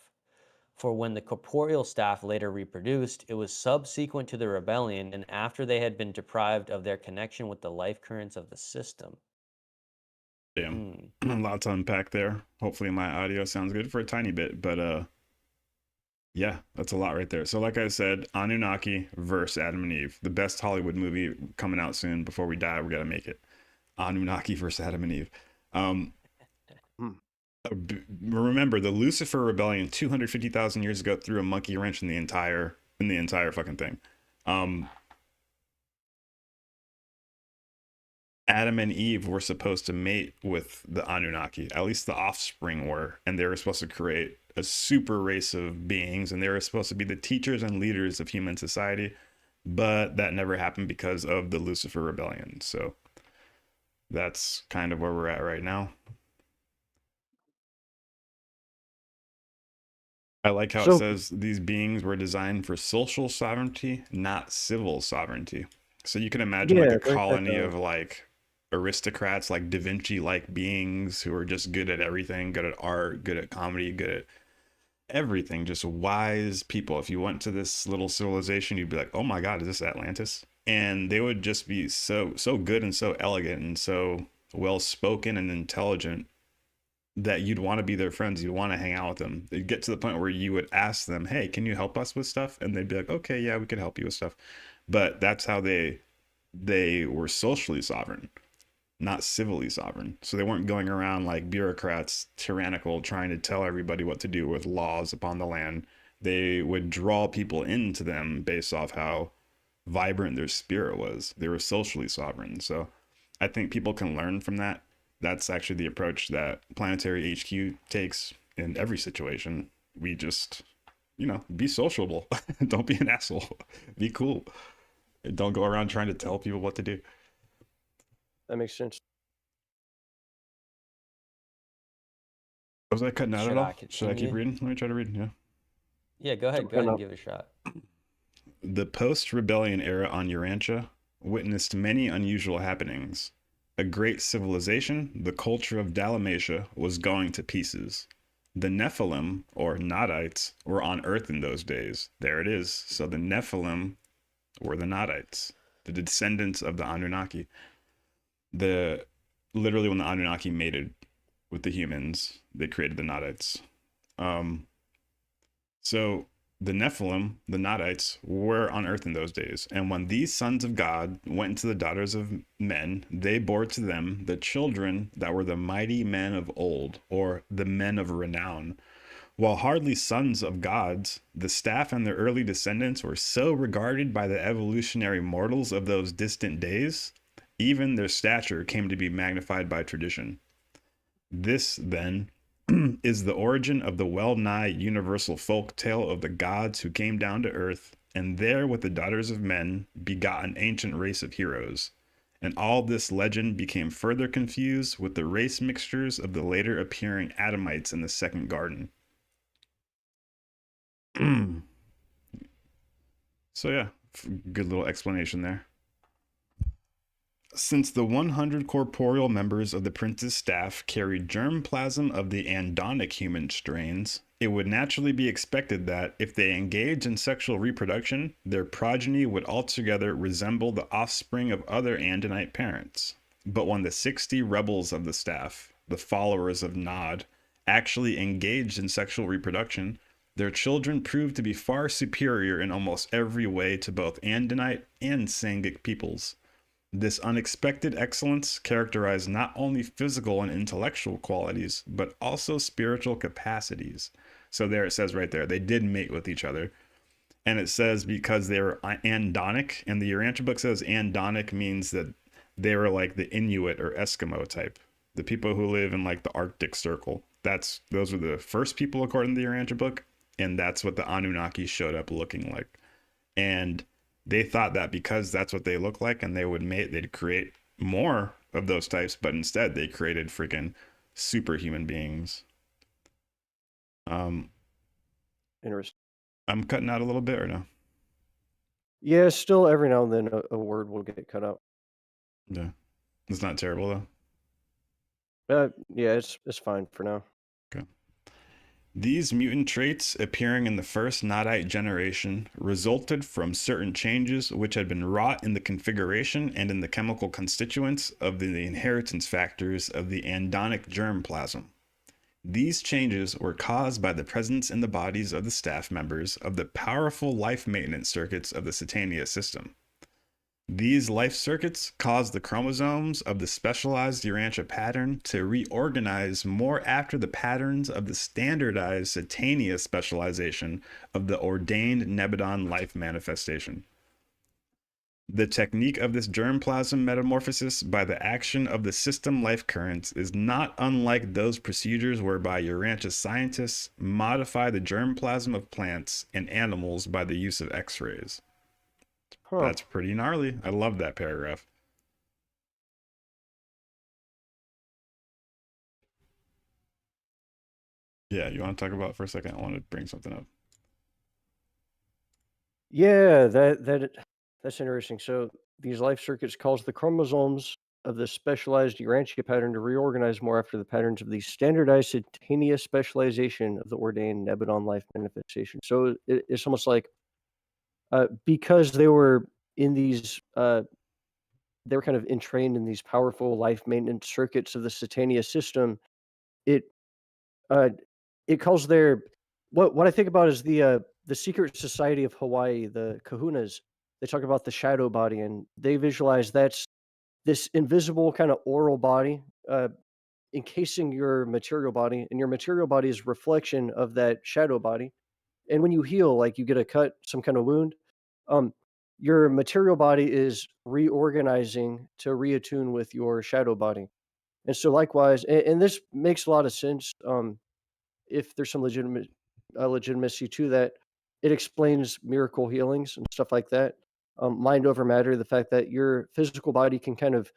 For when the corporeal staff later reproduced, it was subsequent to the rebellion and after they had been deprived of their connection with the life currents of the system. Damn. A lot to unpack there. Hopefully my audio sounds good for a tiny bit, but yeah, that's a lot right there. So like I said, Anunnaki versus Adam and Eve. The best Hollywood movie coming out soon. Before we die, we got to make it. Anunnaki versus Adam and Eve. Remember, the Lucifer Rebellion 250,000 years ago threw a monkey wrench in the entire fucking thing. Adam and Eve were supposed to mate with the Anunnaki, at least the offspring were, and they were supposed to create a super race of beings, and they were supposed to be the teachers and leaders of human society, but that never happened because of the Lucifer Rebellion. So that's kind of where we're at right now. I like how it says these beings were designed for social sovereignty, not civil sovereignty. So you can imagine like a colony of like aristocrats, like Da Vinci like beings who are just good at everything, good at art, good at comedy, good at everything, just wise people. If you went to this little civilization, you'd be like, oh my God, is this Atlantis? And they would just be so good and so elegant and so well spoken and intelligent that you'd want to be their friends. You'd want to hang out with them. They'd get to the point where you would ask them, hey, can you help us with stuff? And they'd be like, okay, yeah, we could help you with stuff. But that's how they were socially sovereign, not civilly sovereign. So they weren't going around like bureaucrats, tyrannical, trying to tell everybody what to do with laws upon the land. They would draw people into them based off how vibrant their spirit was. They were socially sovereign. So I think people can learn from that. That's actually the approach that Planetary HQ takes in every situation. We just, be sociable. Don't be an asshole. Be cool. Don't go around trying to tell people what to do. That makes sense. Was I cutting out at all? Should I keep continue? reading? Let me try to read. Yeah. Yeah, go ahead. Go ahead and give it a shot. The post-rebellion era on Urantia witnessed many unusual happenings. A great civilization, the culture of Dalmatia, was going to pieces. The Nephilim, or Nodites, were on Earth in those days. There it is. So the Nephilim were the Nodites, the descendants of the Anunnaki. Literally when the Anunnaki mated with the humans, they created the Nodites. So the Nephilim, the Nodites, were on Earth in those days. And when these sons of God went into the daughters of men, they bore to them the children that were the mighty men of old, or the men of renown. While hardly sons of gods, the staff and their early descendants were so regarded by the evolutionary mortals of those distant days, even their stature came to be magnified by tradition. This, then, is the origin of the well-nigh universal folk tale of the gods who came down to earth, and there with the daughters of men begot an ancient race of heroes. And all this legend became further confused with the race mixtures of the later appearing Adamites in the second garden. So yeah, good little explanation there. Since the 100 corporeal members of the prince's staff carried germplasm of the andonic human strains, it would naturally be expected that, if they engaged in sexual reproduction, their progeny would altogether resemble the offspring of other andonite parents. But when the 60 rebels of the staff, the followers of Nod, actually engaged in sexual reproduction, their children proved to be far superior in almost every way to both andonite and Sangic peoples. This unexpected excellence characterized not only physical and intellectual qualities, but also spiritual capacities. So there it says right there, they did mate with each other. And it says because they were andonic, and the Urantia book says andonic means that they were like the Inuit or Eskimo type. The people who live in like the Arctic Circle. Those were the first people according to the Urantia book. And that's what the Anunnaki showed up looking like. And they thought that because that's what they look like and they would mate, they'd create more of those types, but instead they created freaking superhuman beings. Interesting. I'm cutting out a little bit or no? Yeah, still every now and then a word will get cut out. Yeah. It's not terrible though. Yeah, it's fine for now. Okay. These mutant traits appearing in the first Nodite generation resulted from certain changes which had been wrought in the configuration and in the chemical constituents of the inheritance factors of the andonic germplasm. These changes were caused by the presence in the bodies of the staff members of the powerful life maintenance circuits of the Satania system. These life circuits cause the chromosomes of the specialized Urantia pattern to reorganize more after the patterns of the standardized Satania specialization of the ordained Nebadon life manifestation. The technique of this germplasm metamorphosis by the action of the system life currents is not unlike those procedures whereby Urantia scientists modify the germplasm of plants and animals by the use of X-rays. Huh. That's pretty gnarly. I love that paragraph. Yeah, you want to talk about it for a second? I want to bring something up. Yeah, that's interesting. So these life circuits cause the chromosomes of the specialized Urantia pattern to reorganize more after the patterns of the standardized Satania specialization of the ordained Nebadon life manifestation. So it's almost like because they were in these, they were kind of entrained in these powerful life maintenance circuits of the Satania system. It uh, it calls their what I think about is the secret society of Hawaii, the Kahunas. They talk about the shadow body, and they visualize that's this invisible kind of oral body encasing your material body, and your material body is reflection of that shadow body. And when you heal, like you get a cut, some kind of wound, um, your material body is reorganizing to reattune with your shadow body. And so, likewise, and this makes a lot of sense. If there's some legitimacy to that, it explains miracle healings and stuff like that. Mind over matter, the fact that your physical body can kind of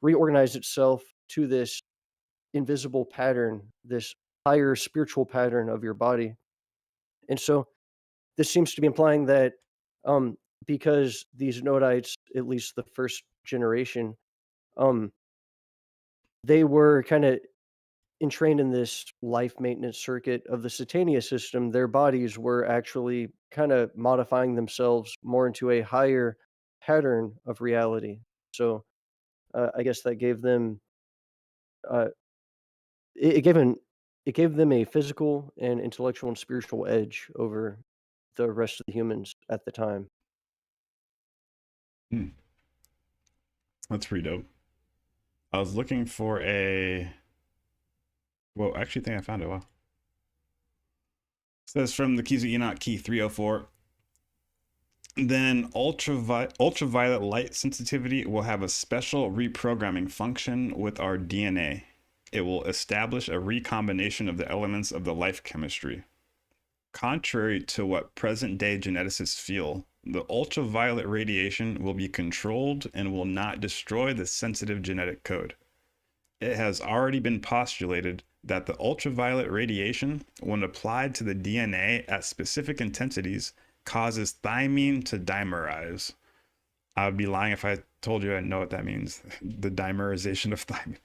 reorganize itself to this invisible pattern, this higher spiritual pattern of your body. And so this seems to be implying that um, because these Nodites, at least the first generation, um, they were kind of entrained in this life maintenance circuit of the Satania system, their bodies were actually kind of modifying themselves more into a higher pattern of reality. So I guess that gave them uh, it gave it gave them a physical and intellectual and spiritual edge over the rest of the humans at the time. Hmm. That's pretty dope. I was looking for a. Well, I actually think I found it. Wow. It says from the Keys of Enoch, key 304. Then ultraviolet light sensitivity will have a special reprogramming function with our DNA. It will establish a recombination of the elements of the life chemistry. Contrary to what present-day geneticists feel, the ultraviolet radiation will be controlled and will not destroy the sensitive genetic code. It has already been postulated that the ultraviolet radiation, when applied to the DNA at specific intensities, causes thymine to dimerize. I would be lying if I told you I know what that means. The dimerization of thymine.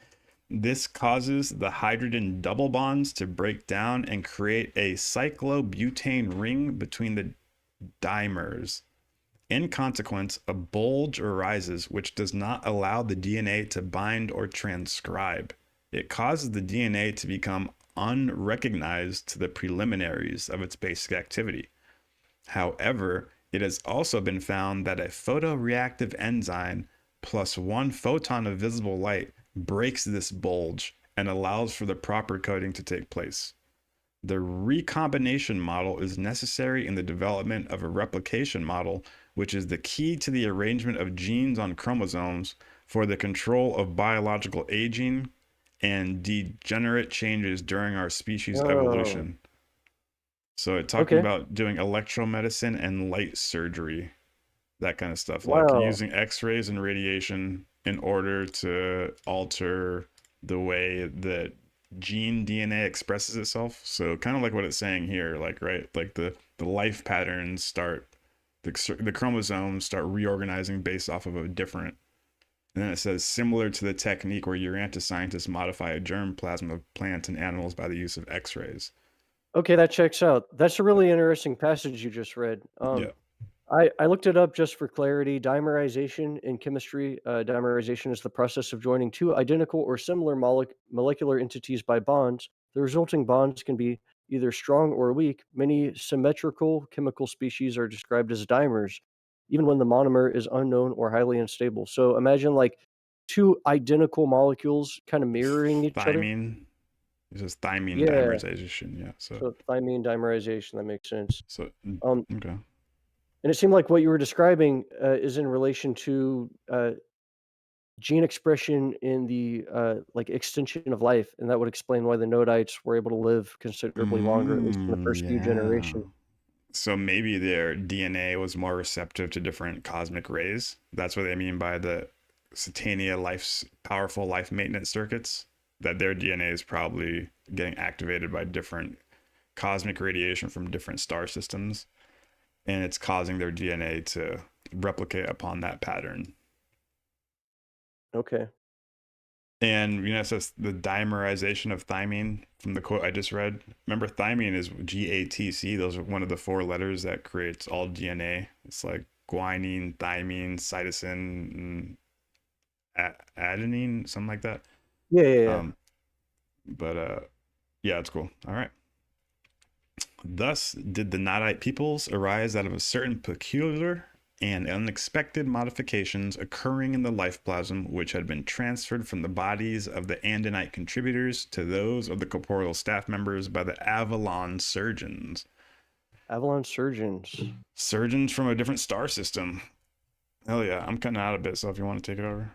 This causes the hydrogen double bonds to break down and create a cyclobutane ring between the dimers. In consequence, a bulge arises which does not allow the DNA to bind or transcribe. It causes the DNA to become unrecognized to the preliminaries of its basic activity. However, it has also been found that a photoreactive enzyme plus one photon of visible light breaks this bulge and allows for the proper coding to take place. The recombination model is necessary in the development of a replication model, which is the key to the arrangement of genes on chromosomes for the control of biological aging and degenerate changes during our species Oh, evolution. So it talking okay. about doing electromedicine and light surgery, that kind of stuff, like Wow. using x-rays and radiation in order to alter the way that gene DNA expresses itself. So kind of like what it's saying here, like, right, like the life patterns start, the chromosomes start reorganizing based off of a different. And then it says similar to the technique where Urantia scientists modify a germplasm of plants and animals by the use of x-rays. Okay, that checks out. That's a really interesting passage you just read. Yeah. I looked it up just for clarity. Dimerization in chemistry, dimerization is the process of joining two identical or similar molecular entities by bonds. The resulting bonds can be either strong or weak. Many symmetrical chemical species are described as dimers, even when the monomer is unknown or highly unstable. So imagine like two identical molecules kind of mirroring each other. Thymine. It says thymine Yeah. dimerization. Yeah. So thymine dimerization, that makes sense. Okay. And it seemed like what you were describing is in relation to gene expression in the like extension of life, and that would explain why the Nodites were able to live considerably longer, at least in the first few Yeah. generations. So maybe their DNA was more receptive to different cosmic rays. That's what they mean by the Satania life's powerful life maintenance circuits. That their DNA is probably getting activated by different cosmic radiation from different star systems, and it's causing their DNA to replicate upon that pattern. Okay. And it says the dimerization of thymine from the quote I just read. Remember, thymine is GATC. Those are one of the 4 letters that creates all DNA. It's like guanine, thymine, cytosine, and adenine, something like that. Yeah. But yeah, it's cool. All right. Thus did the Nodite peoples arise out of a certain peculiar and unexpected modifications occurring in the life plasm, which had been transferred from the bodies of the Andinite contributors to those of the corporeal staff members by the Avalon surgeons. Avalon surgeons. Surgeons from a different star system. Hell yeah, I'm cutting out a bit, so if you want to take it over.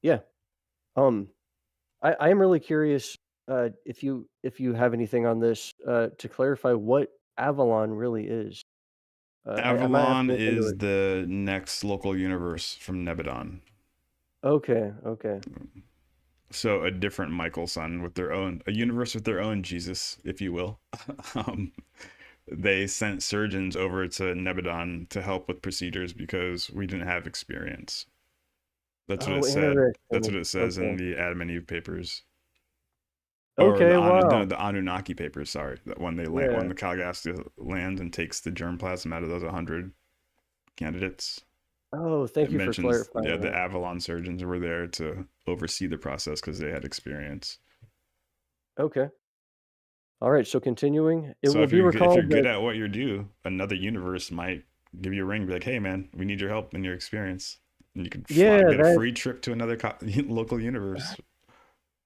Yeah. I am really curious if you have anything on this to clarify what Avalon really is. I might have Avalon to look into is it. the next local universe from Nebadon. Okay. So a different Michael son with a universe with their own Jesus, if you will. um, they sent surgeons over to Nebadon to help with procedures because we didn't have experience. That's what Oh, it said. That's what interesting. it says in Okay. the Adam and Eve papers. Or Okay, wow. the Anunnaki papers, sorry. That when they land, Yeah. when the Calgastia lands and takes the germplasm out of those 100 candidates. Oh, It thank you for mentions, yeah, clarifying the that. Avalon surgeons were there to oversee the process because they had experience. Okay. All right, so continuing, it So will be if you're recalled good that at what you do, another universe might give you a ring, be like, "Hey, man, we need your help and your experience," and you can fly, yeah, get a free trip to another local universe.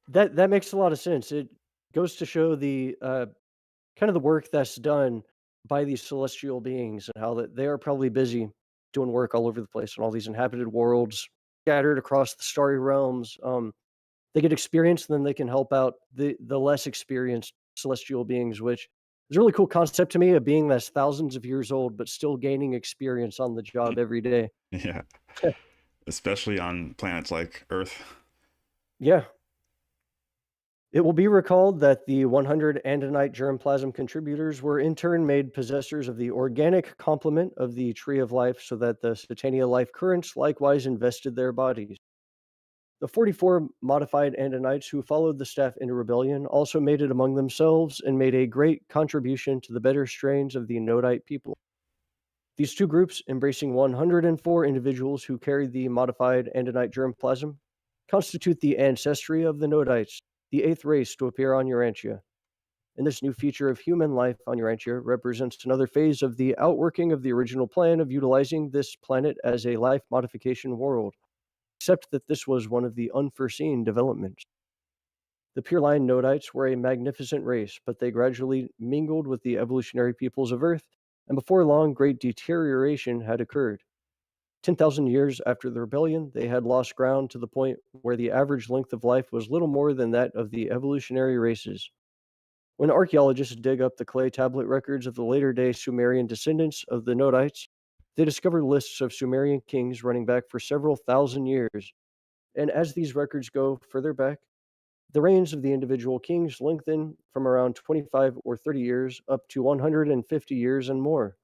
that makes a lot of sense. It goes to show the kind of the work that's done by these celestial beings and how that they are probably busy doing work all over the place on all these inhabited worlds scattered across the starry realms. They get experience, and then they can help out the less experienced celestial beings, which is a really cool concept to me. A being that's thousands of years old but still gaining experience on the job every day. Yeah, especially on planets like Earth. Yeah. It will be recalled that the 100 Andinite germplasm contributors were in turn made possessors of the organic complement of the tree of life so that the Satania life currents likewise invested their bodies. The 44 modified Andinites who followed the staff into rebellion also made it among themselves and made a great contribution to the better strains of the Nodite people. These 2 groups, embracing 104 individuals who carried the modified Andinite germplasm, constitute the ancestry of the Nodites, the 8th race to appear on Urantia. And this new feature of human life on Urantia represents another phase of the outworking of the original plan of utilizing this planet as a life modification world, except that this was one of the unforeseen developments. The Pure Line Nodites were a magnificent race, but they gradually mingled with the evolutionary peoples of Earth, and before long, great deterioration had occurred. 10,000 years after the rebellion, they had lost ground to the point where the average length of life was little more than that of the evolutionary races. When archaeologists dig up the clay tablet records of the later day Sumerian descendants of the Nodites, they discover lists of Sumerian kings running back for several thousand years. And as these records go further back, the reigns of the individual kings lengthen from around 25 or 30 years up to 150 years and more.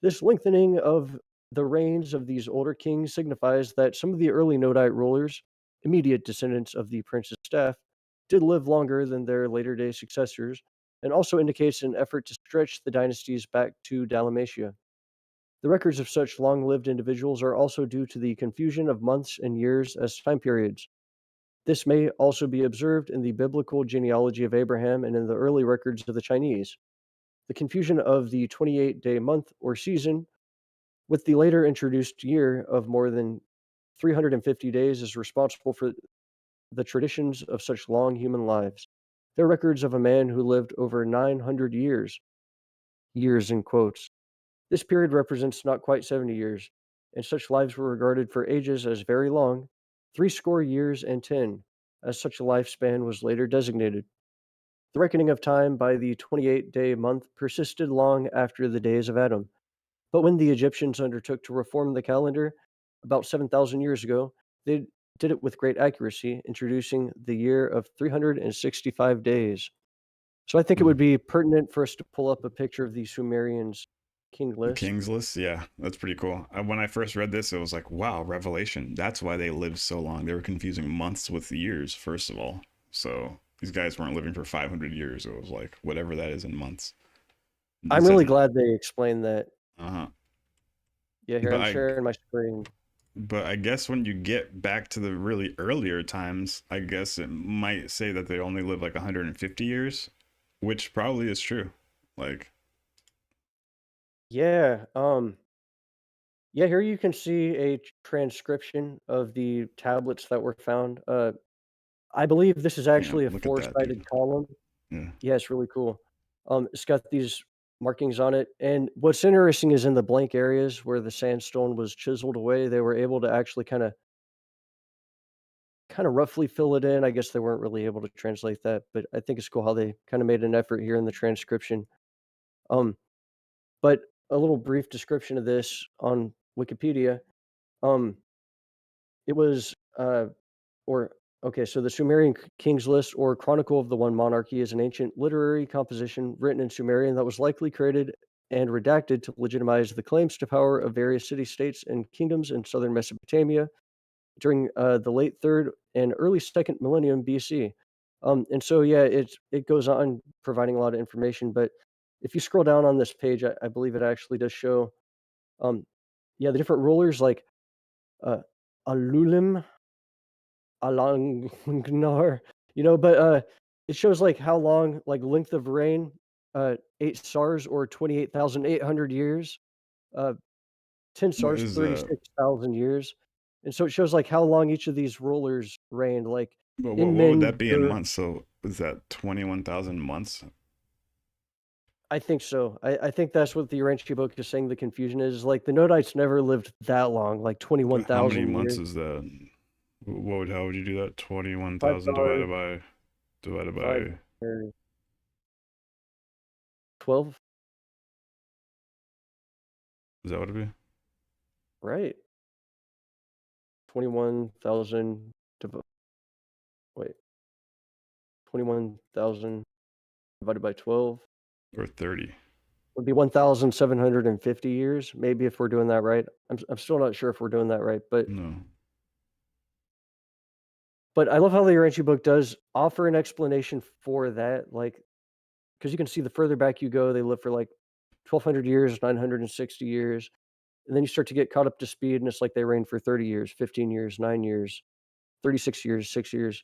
This lengthening of the reigns of these older kings signifies that some of the early Nodite rulers, immediate descendants of the prince's staff, did live longer than their later day successors, and also indicates an effort to stretch the dynasties back to Dalmatia. The records of such long lived individuals are also due to the confusion of months and years as time periods. This may also be observed in the biblical genealogy of Abraham and in the early records of the Chinese. The confusion of the 28-day month or season with the later introduced year of more than 350 days is responsible for the traditions of such long human lives. There are records of a man who lived over 900 years in quotes. This period represents not quite 70 years, and such lives were regarded for ages as very long, 60 years and 10, as such a lifespan was later designated. The reckoning of time by the 28-day month persisted long after the days of Adam. But when the Egyptians undertook to reform the calendar about 7,000 years ago, they did it with great accuracy, introducing the year of 365 days. So I think it would Mhm. be pertinent for us to pull up a picture of the Sumerians King list. King's List, yeah, that's pretty cool. When I first read this, it was like, wow, revelation. That's why they lived so long. They were confusing months with years, first of all. So these guys weren't living for 500 years. It was like whatever that is in months. I'm really glad they explained that. Uh-huh. Yeah, here I'm sharing my screen. But I guess when you get back to the really earlier times, I guess it might say that they only live like 150 years, which probably is true. Like, yeah, yeah, here you can see a transcription of the tablets that were found. I believe this is actually a look at that, four-sided dude. column. Yeah. Yeah, it's really cool. It's got these markings on it, and what's interesting is in the blank areas where the sandstone was chiseled away, they were able to actually kind of roughly fill it in. I guess they weren't really able to translate that, but I think it's cool how they kind of made an effort here in the transcription. But a little brief description of this on Wikipedia. Um, it was or okay, so the Sumerian King's List or Chronicle of the One Monarchy is an ancient literary composition written in Sumerian that was likely created and redacted to legitimize the claims to power of various city-states and kingdoms in southern Mesopotamia during the late third and early second millennium BC. And so, yeah, it goes on providing a lot of information. But if you scroll down on this page, I believe it actually does show, yeah, the different rulers like Alulim, Alangnar, but it shows like how long, like length of reign, 8 stars or 28,800 years, 10 What stars, is 36,000 years. And so it shows like how long each of these rulers reigned, like But in what would that men. be in months? So is that 21,000 months? I think so. I think that's what the Urantia book is saying. The confusion is like the Nodites never lived that long, like How many 21,000 months years. is that? How would you do that? 21,000 $5 divided 5 by or 12, is that what it'd be? right? 21,000 wait, 21,000 divided by 12 Or 30? would be 1,750 years, maybe, if we're doing that right. I'm still not sure if we're doing that right, but No. I love how the Urantia book does offer an explanation for that, like, because you can see the further back you go, they live for like 1,200 years, 960 years, and then you start to get caught up to speed, and it's like they reign for 30 years, 15 years, 9 years, 36 years, 6 years.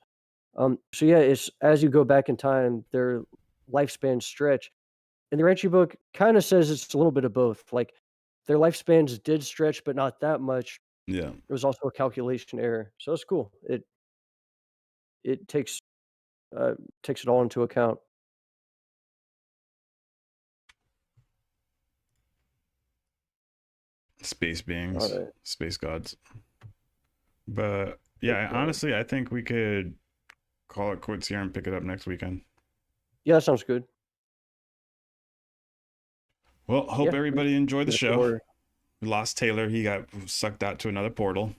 So yeah, it's as you go back in time, their lifespans stretch. And the Urantia book kind of says it's a little bit of both. Like their lifespans did stretch, but not that much. Yeah. It was also a calculation error. So it's cool. It takes it all into account. Space beings, All right. space gods. But yeah, honestly, I think we could call it quits here and pick it up next weekend. Yeah, that sounds good. Well, hope everybody enjoyed the show. Sure. We lost Taylor. He got sucked out to another portal.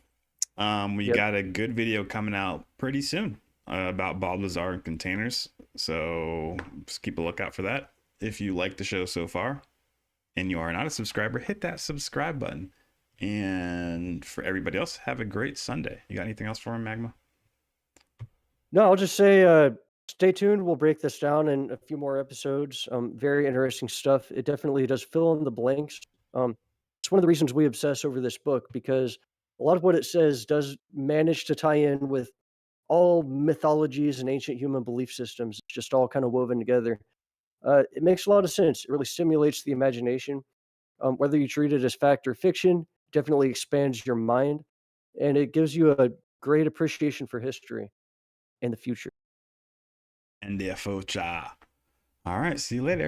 We got a good video coming out pretty soon about Bob Lazar and containers. So just keep a lookout for that. If you like the show so far and you are not a subscriber, hit that subscribe button. And for everybody else, have a great Sunday. You got anything else for him, Magma? No, I'll just say stay tuned. We'll break this down in a few more episodes. Very interesting stuff. It definitely does fill in the blanks. It's one of the reasons we obsess over this book, because a lot of what it says does manage to tie in with all mythologies and ancient human belief systems. It's just all kind of woven together. It makes a lot of sense. It really stimulates the imagination. Whether you treat it as fact or fiction, definitely expands your mind, and it gives you a great appreciation for history and the future. And the future. All right. See you later.